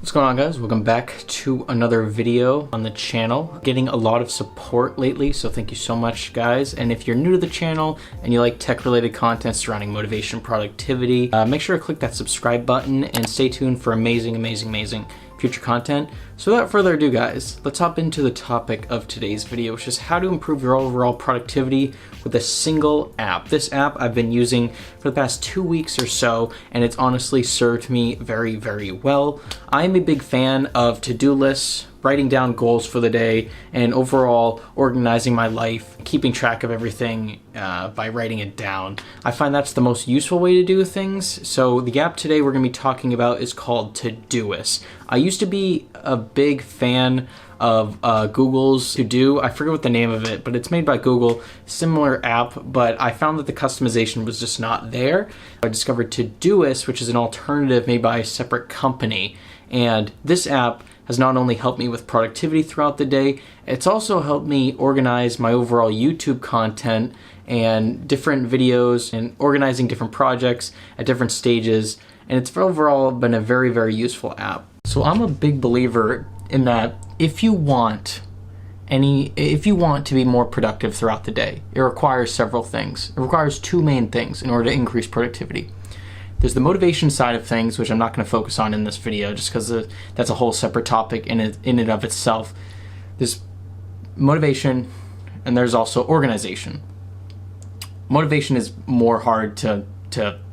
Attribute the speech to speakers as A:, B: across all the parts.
A: What's going on, guys? Welcome back to another video on the channel. Getting a lot of support lately, so thank you so much, guys. And if you're new to the channel and you like tech-related content surrounding motivation, productivity, make sure to click that subscribe button and stay tuned for amazing future content. So without further ado, guys, let's hop into the topic of today's video, which is how to improve your overall productivity with a single app. This app I've been using for the past 2 weeks or so, and it's honestly served me very well. I'm a big fan of to-do lists, writing down goals for the day, and overall organizing my life, keeping track of everything by writing it down. I find that's the most useful way to do things. So the app today we're going to be talking about is called ToDoist. I used to be a big fan of Google's To-Do. I forget what the name of it, but it's made by Google, similar app, but I found that the customization was just not there. I discovered ToDoist, which is an alternative made by a separate company, and this app has not only helped me with productivity throughout the day, it's also helped me organize my overall YouTube content and different videos and organizing different projects at different stages, and it's overall been a very useful app. So I'm a big believer in that if you want to be more productive throughout the day, it requires several things. It requires two main things in order to increase productivity. There's the motivation side of things, which I'm not going to focus on in this video just because that's a whole separate topic in and of itself. There's motivation, and there's also organization. Motivation is more hard to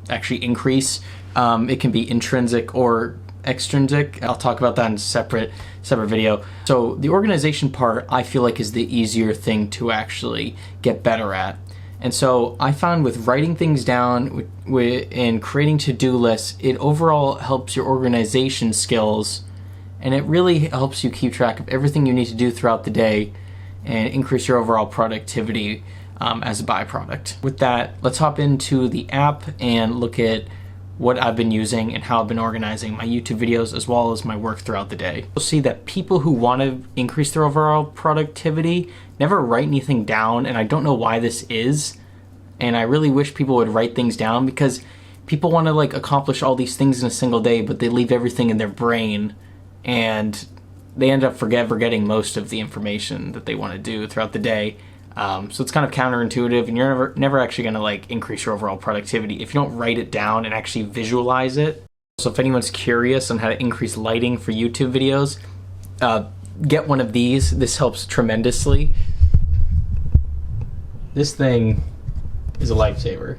A: actually increase. It can be intrinsic or extrinsic. I'll talk about that in a separate video. So the organization part, I feel like, is the easier thing to actually get better at. And so I found with writing things down and creating to-do lists, it overall helps your organization skills, and it really helps you keep track of everything you need to do throughout the day and increase your overall productivity as a byproduct. With that, let's hop into the app and look at what I've been using and how I've been organizing my YouTube videos as well as my work throughout the day. You'll see that people who want to increase their overall productivity never write anything down, and I don't know why this is. And I really wish people would write things down, because people want to accomplish all these things in a single day, but they leave everything in their brain and they end up forgetting most of the information that they want to do throughout the day. So it's kind of counterintuitive, and you're never actually going to increase your overall productivity if you don't write it down and actually visualize it. So if anyone's curious on how to increase lighting for YouTube videos, get one of these. This helps tremendously. This thing is a lifesaver.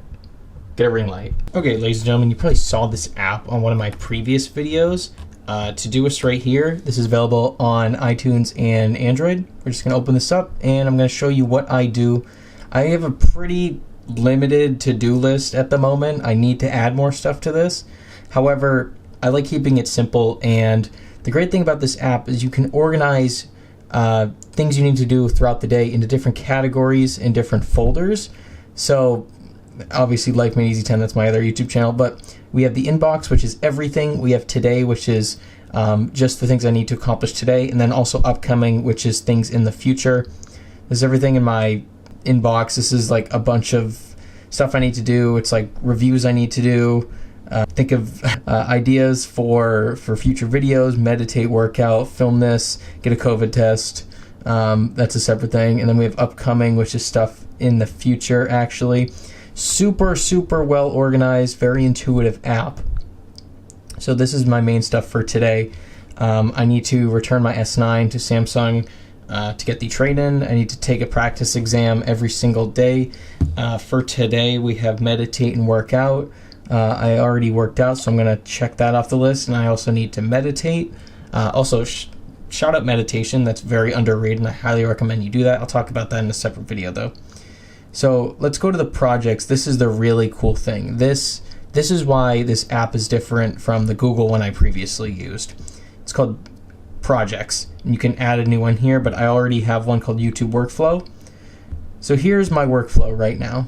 A: Get a ring light. Okay, ladies and gentlemen, you probably saw this app on one of my previous videos. ToDoist right here. This is available on iTunes and Android. We're just gonna open this up and I'm gonna show you what I do. I have a pretty limited to-do list at the moment. I need to add more stuff to this. However, I like keeping it simple, and the great thing about this app is you can organize things you need to do throughout the day into different categories and different folders. So obviously Life Made Easy 10, that's my other YouTube channel, but we have the inbox, which is everything. We have today, which is just the things I need to accomplish today, and then also upcoming, which is things in the future. There's everything in my inbox. This is a bunch of stuff I need to do. It's reviews I need to do. Think of ideas for future videos, meditate, workout, film this, get a COVID test. That's a separate thing. And then we have upcoming, which is stuff in the future, actually. Super well organized, very intuitive app. So this is my main stuff for today. I need to return my S9 to Samsung to get the trade-in. I need to take a practice exam every single day. For today, we have meditate and work out. I already worked out, so I'm going to check that off the list, and I also need to meditate. Also, shout out meditation. That's very underrated, and I highly recommend you do that. I'll talk about that in a separate video, though. So let's go to the projects. This is the really cool thing. This is why this app is different from the Google one I previously used. It's called Projects. And you can add a new one here, but I already have one called YouTube Workflow. So here's my workflow right now.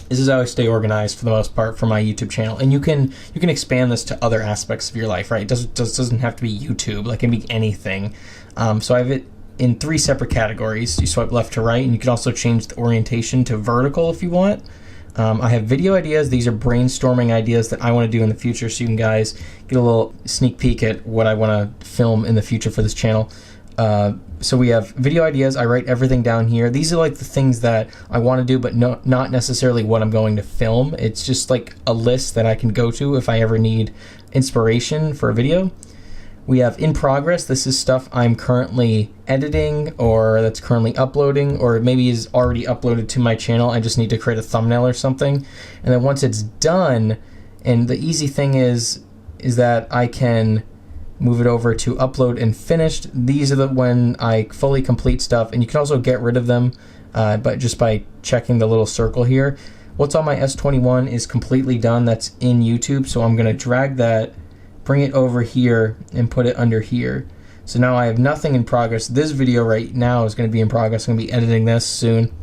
A: This is how I stay organized for the most part for my YouTube channel. And you can expand this to other aspects of your life, right? It doesn't have to be YouTube. It can be anything. So I have it in 3 separate categories. You swipe left to right, and you can also change the orientation to vertical if you want. I have video ideas. These are brainstorming ideas that I want to do in the future, so you can guys get a little sneak peek at what I want to film in the future for this channel. So we have video ideas. I write everything down here. These are like the things that I want to do, but not necessarily what I'm going to film. It's just like a list that I can go to if I ever need inspiration for a video. We have in progress. This is stuff I'm currently editing or that's currently uploading, or maybe is already uploaded to my channel. I just need to create a thumbnail or something. And then once it's done, and the easy thing is that I can move it over to upload and finished. These are when I fully complete stuff, and you can also get rid of them but just by checking the little circle here. What's on my S21 is completely done. That's in YouTube, so I'm gonna drag that, bring it over here, and put it under here. So now I have nothing in progress. This video right now is gonna be in progress. I'm gonna be editing this soon.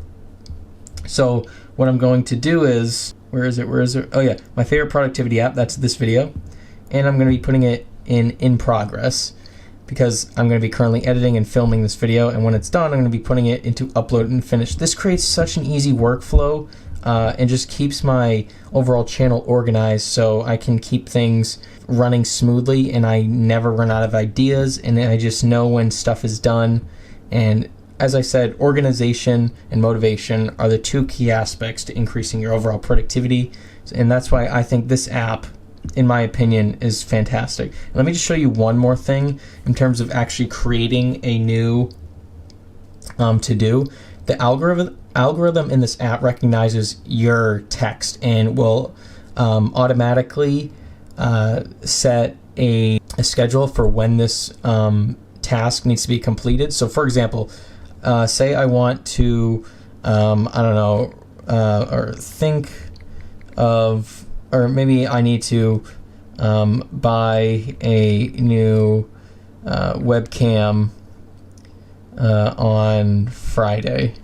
A: So what I'm going to do is, where is it? Oh yeah, my favorite productivity app, that's this video. And I'm gonna be putting it in progress because I'm going to be currently editing and filming this video, and when it's done I'm going to be putting it into upload and finish. This creates such an easy workflow and just keeps my overall channel organized, so I can keep things running smoothly and I never run out of ideas, and I just know when stuff is done. And as I said, organization and motivation are the two key aspects to increasing your overall productivity, and that's why I think this app, in my opinion, is fantastic. Let me just show you one more thing in terms of actually creating a new to-do. The algorithm in this app recognizes your text and will automatically set a schedule for when this task needs to be completed. So for example, say I want to, I don't know, or think of, or maybe I need to buy a new webcam on Friday.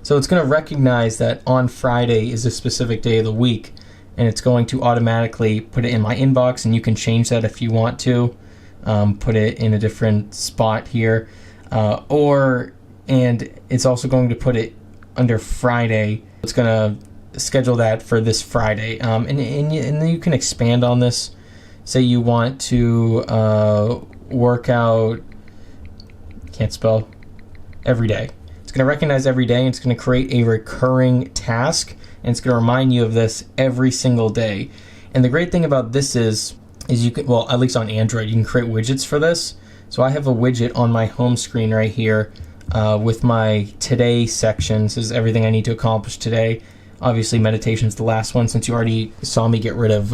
A: So it's going to recognize that on Friday is a specific day of the week, and it's going to automatically put it in my inbox, and you can change that if you want to, put it in a different spot here, and it's also going to put it under Friday. It's going to schedule that for this Friday, and then you can expand on this. Say you want to work out, can't spell, every day. It's going to recognize every day, and it's going to create a recurring task, and it's going to remind you of this every single day. And the great thing about this is you can, well, at least on Android, you can create widgets for this. So I have a widget on my home screen right here with my today section. This is everything I need to accomplish today. Obviously, meditation is the last one, since you already saw me get rid of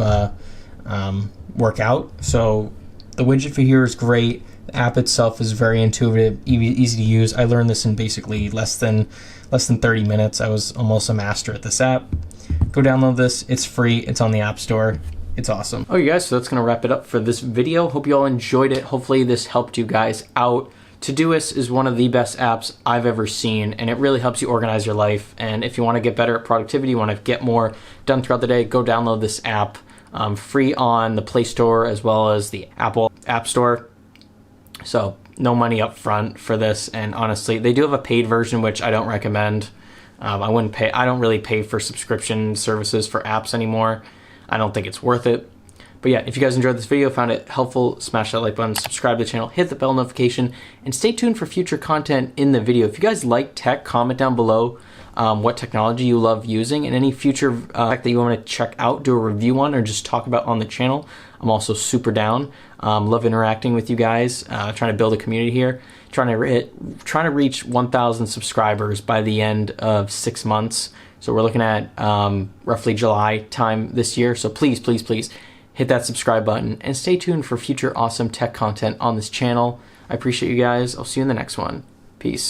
A: workout. So the widget for here is great. The app itself is very intuitive, easy to use. I learned this in basically less than 30 minutes. I was almost a master at this app. Go download this. It's free. It's on the App Store. It's awesome. Okay, guys, so that's going to wrap it up for this video. Hope you all enjoyed it. Hopefully this helped you guys out. ToDoist is one of the best apps I've ever seen, and it really helps you organize your life. And if you want to get better at productivity, you want to get more done throughout the day, go download this app. Free on the Play Store as well as the Apple App Store. So no money up front for this, and honestly, they do have a paid version, which I don't recommend. I wouldn't pay. I don't really pay for subscription services for apps anymore. I don't think it's worth it. But yeah, if you guys enjoyed this video, found it helpful, smash that like button, subscribe to the channel, hit the bell notification, and stay tuned for future content in the video. If you guys like tech, comment down below what technology you love using, and any future tech that you want to check out, do a review on, or just talk about on the channel. I'm also super down. Love interacting with you guys, trying to build a community here, trying to reach 1,000 subscribers by the end of 6 months. So we're looking at roughly July time this year. So please, please, please hit that subscribe button and stay tuned for future awesome tech content on this channel. I appreciate you guys. I'll see you in the next one. Peace.